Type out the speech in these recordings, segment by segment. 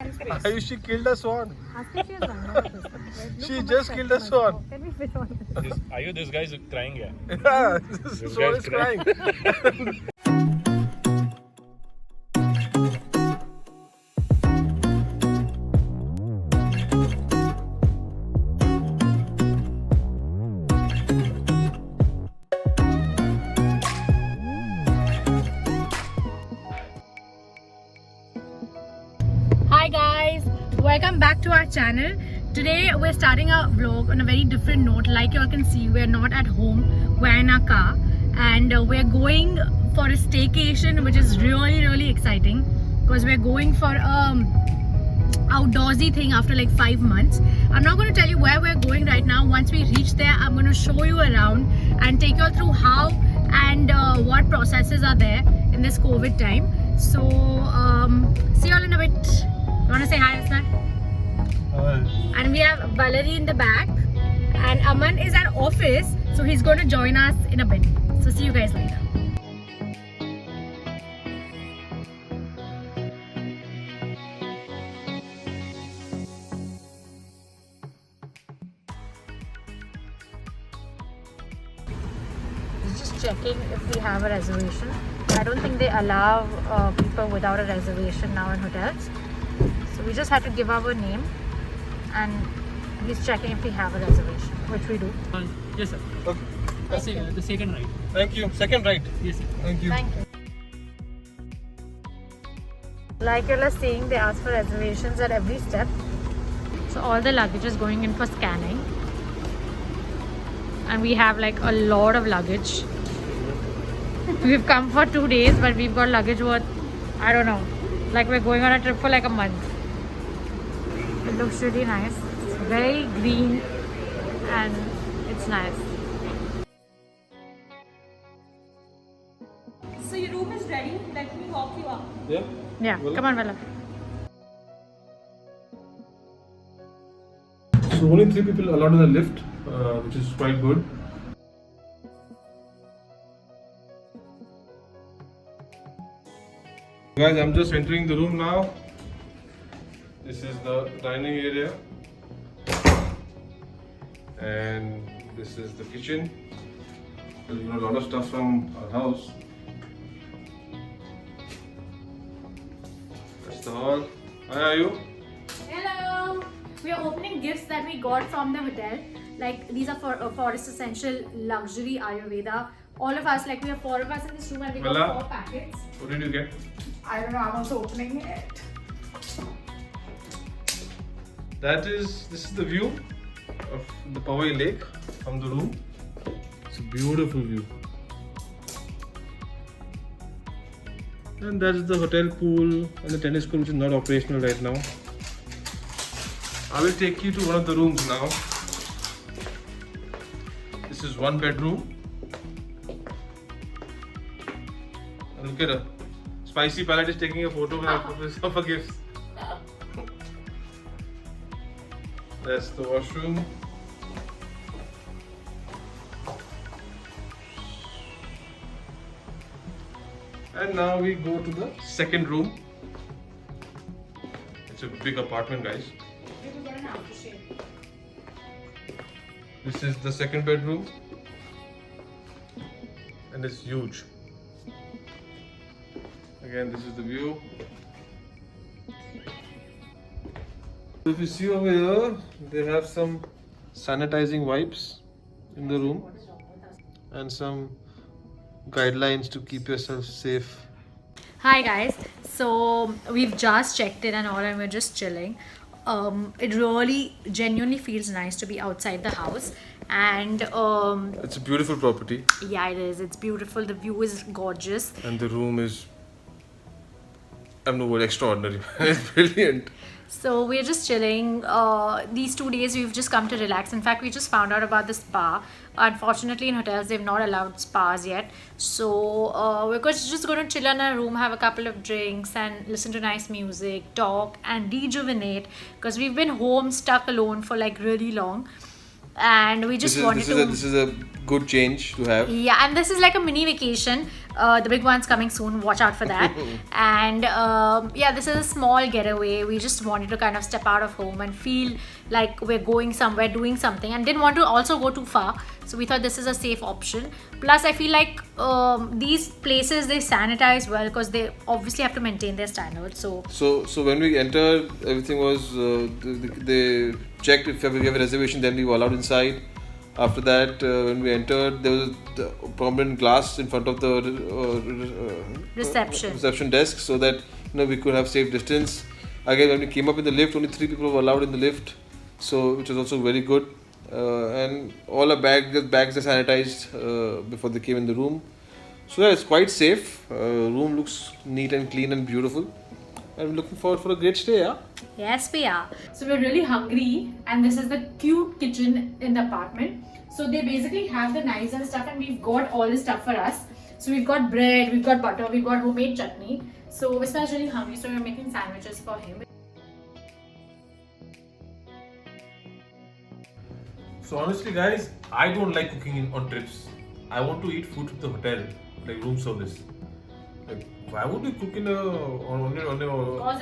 Ayushi killed a swan. She just killed a swan. Are you this guy's crying? Yeah. Yeah, this swan is crying. Hi guys, welcome back to our channel. Today we're starting a vlog on a very different note. Like you all can see, we're not at home, we're in our car and we're going for a staycation, which is really exciting because we're going for outdoorsy thing after like 5 months. I'm not going to tell you where we're going right now. Once we reach there, I'm going to show you around and take you all through how and what processes are there in this COVID time. So see you all in a bit. You want to say hi, Asna? And we have Valerie in the back and Aman is at office, so he's going to join us in a bit. So see you guys later. Just checking if we have a reservation. I don't think they allow people without a reservation now in hotels. So we just had to give our name and he's checking if we have a reservation, which we do. Yes, sir. Okay. The second right. Thank you. Second right. Yes, sir. Thank you. Thank you. Like you are seeing, they ask for reservations at every step. So all the luggage is going in for scanning. And we have like a lot of luggage. We've come for 2 days, but we've got luggage worth, I don't know, like we're going on a trip for like a month. It looks really nice. It's very green and it's nice. So your room is ready. Let me walk you up. Yeah. Yeah, come on, Vella. So only 3 people allowed in the lift, which is quite good. Guys, I'm just entering the room now. This is the dining area. And this is the kitchen. There's a lot of stuff from our house. That's the hall. Hi, are you? Hello! We are opening gifts that we got from the hotel. Like these are for Forest Essential Luxury Ayurveda. All of us, like we have 4 of us in this room and we Vella? got 4 packets. What did you get? I don't know. I'm also opening it. This is the view of the Powai Lake from the room. It's a beautiful view. And that's the hotel pool and the tennis court, which is not operational right now. I will take you to one of the rooms now. This is 1 bedroom. And look at her. Spicy Palette is taking a photo of her gifts. That's the washroom. And now we go to the second room. It's a big apartment, guys. This is the second bedroom. And it's huge. Again, this is the view. If you see over here, they have some sanitizing wipes in the room and some guidelines to keep yourself safe. Hi guys, so we've just checked in and all and we're just chilling. It really genuinely feels nice to be outside the house and It's a beautiful property yeah, it is. It's beautiful. The view is gorgeous. and the room is, I have no word, extraordinary. It's brilliant. So we're just chilling. These 2 days we've just come to relax. In fact, we just found out about the spa. Unfortunately, in hotels they've not allowed spas yet. So we're just going to chill in our room, have a couple of drinks and listen to nice music, talk and rejuvenate. Because we've been home stuck alone for like really long. And we just wanted to... This is a good change to have. Yeah, and this is like a mini vacation. The big one's coming soon. Watch out for that. And yeah, this is a small getaway. We just wanted to kind of step out of home and feel like we're going somewhere, doing something, and didn't want to also go too far. So we thought this is a safe option. Plus, I feel like these places, they sanitize well because they obviously have to maintain their standards. So when we entered, everything was they checked if we have a reservation, then we were allowed inside. After that, when we entered, there was a prominent glass in front of the reception desk, so that we could have safe distance. Again, when we came up in the lift, only 3 people were allowed in the lift, so which was also very good. And all our bags are sanitized before they came in the room. So yeah, it's quite safe. Room looks neat and clean and beautiful. I'm looking forward for a great stay, yeah? Yes, we are. So we're really hungry, and this is the cute kitchen in the apartment. So they basically have the knives and stuff, and we've got all this stuff for us. So we've got bread, we've got butter, we've got homemade chutney. So Visma's really hungry, so we're making sandwiches for him. So honestly, guys, I don't like cooking on trips. I want to eat food at the hotel, like room service. Like, why would you cook on a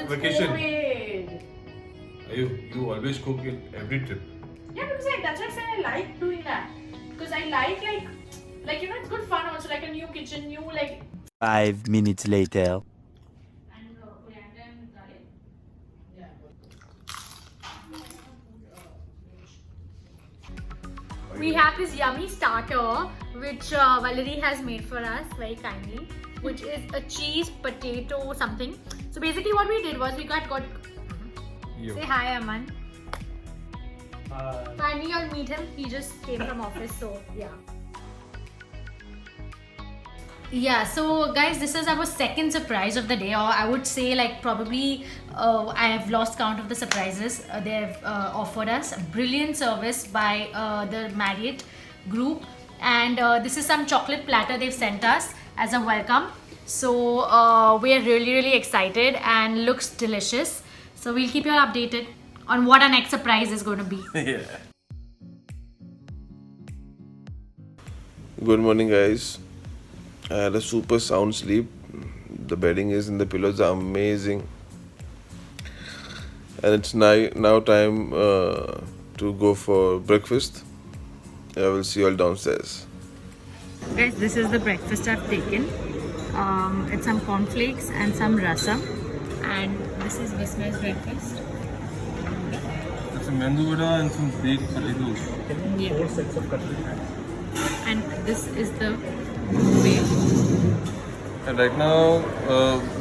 vacation? COVID. You always cook in every trip. Yeah, because that's why I said I like doing that. Because I like it's good fun also, like a new kitchen, new 5 minutes later. We have this yummy starter which Valerie has made for us very kindly, which is a cheese potato something. So basically what we did was we got say hi, Aman. Finally you'll meet him. He just came from office, so yeah. Yeah, so guys, this is our second surprise of the day, or I would say probably I have lost count of the surprises they have offered us. Brilliant service by the Marriott group, and this is some chocolate platter they've sent us as a welcome. So we are really excited and looks delicious. So we'll keep you all updated on what our next surprise is going to be. Yeah. Good morning, guys. I had a super sound sleep. The bedding is and the pillows are amazing. And it's now time to go for breakfast. I will see you all downstairs. Guys, this is the breakfast I've taken. It's some cornflakes and some rasam. And this is Visma's breakfast. It's a mendu vada and some baked potatoes. Yeah. 4 sets of cutlery. And this is the way. And right now,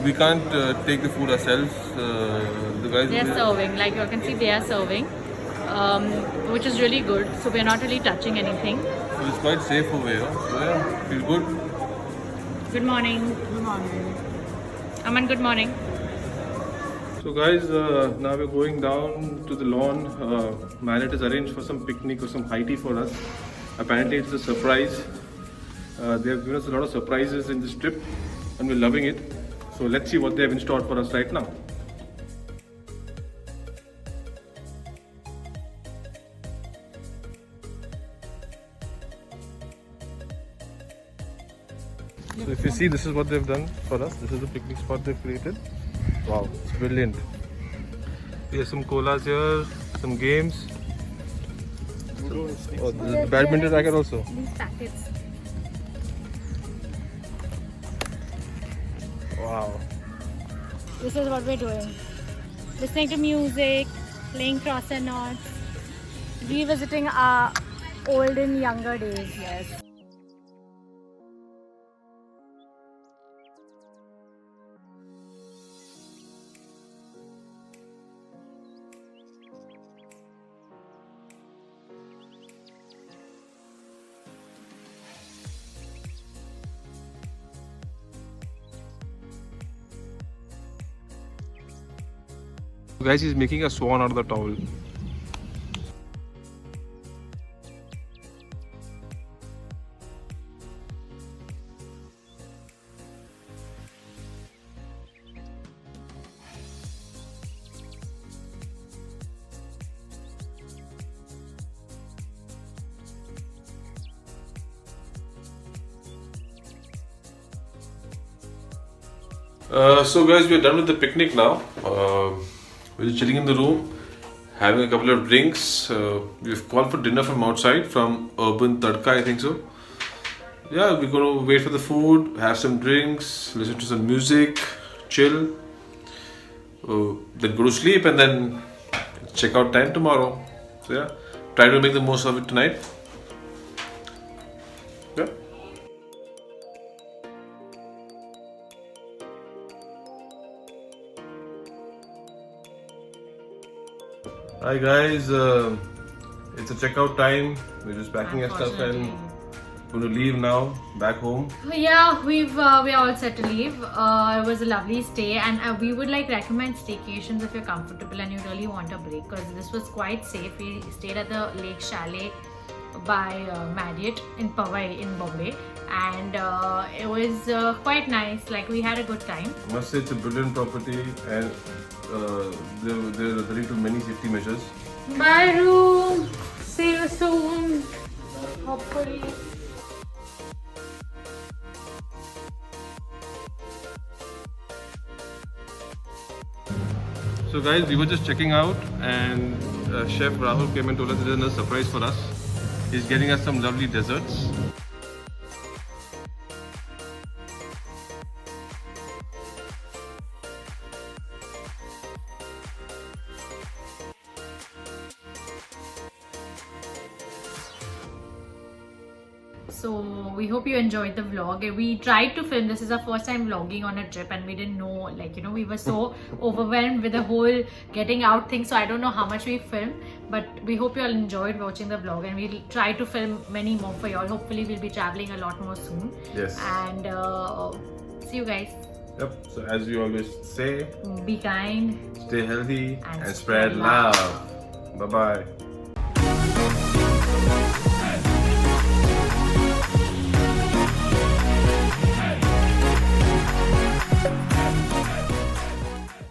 we can't take the food ourselves. The guys They are serving, like you can see they are serving, which is really good. So we are not really touching anything. So it's quite safe over here. So yeah, feels good. Good morning. Good morning. Aman, good morning. So guys, now we're going down to the lawn. Marriott has arranged for some picnic or some high tea for us. Apparently it's a surprise. They have given us a lot of surprises in this trip and we're loving it. So let's see what they have in store for us right now. So if you see, this is what they've done for us. This is the picnic spot they've created. Wow, it's brilliant. We have some colas here, some games. Oh, the badminton racket also. These packets. Wow. This is what we're doing. Listening to music, playing cross and knots, revisiting our olden younger days. Yes. Guys, he's making a swan out of the towel. So guys, we're done with the picnic now. We're just chilling in the room, having a couple of drinks. We've called for dinner from outside, from Urban Tadka, I think so. Yeah, we're gonna wait for the food, have some drinks, listen to some music, chill, then go to sleep, and then check out time tomorrow. So yeah, try to make the most of it tonight. Yeah. Hi guys, it's a checkout time. We're just packing our stuff and going to leave now, back home. Yeah, we're all set to leave. It was a lovely stay, and we would like recommend staycations if you're comfortable and you really want a break, because this was quite safe. We stayed at the Lake Chalet by Marriott in Powai in Bombay, and it was quite nice. Like, we had a good time. I must say it's a brilliant property, and they're adhering to many safety measures. Bye, room. See you soon. Hopefully. So guys, we were just checking out, and Chef Rahul came and told us there's a surprise for us. He's getting us some lovely desserts. So we hope you enjoyed the vlog. We tried to film. This is our first time vlogging on a trip, and we didn't know, like, you know, we were so overwhelmed with the whole getting out thing. So I don't know how much we filmed, but we hope you all enjoyed watching the vlog, and we'll try to film many more for you all. Hopefully we'll be traveling a lot more soon. Yes. And see you guys. Yep. So as we always say, Be kind. stay healthy And and spread spread love. love. Bye bye.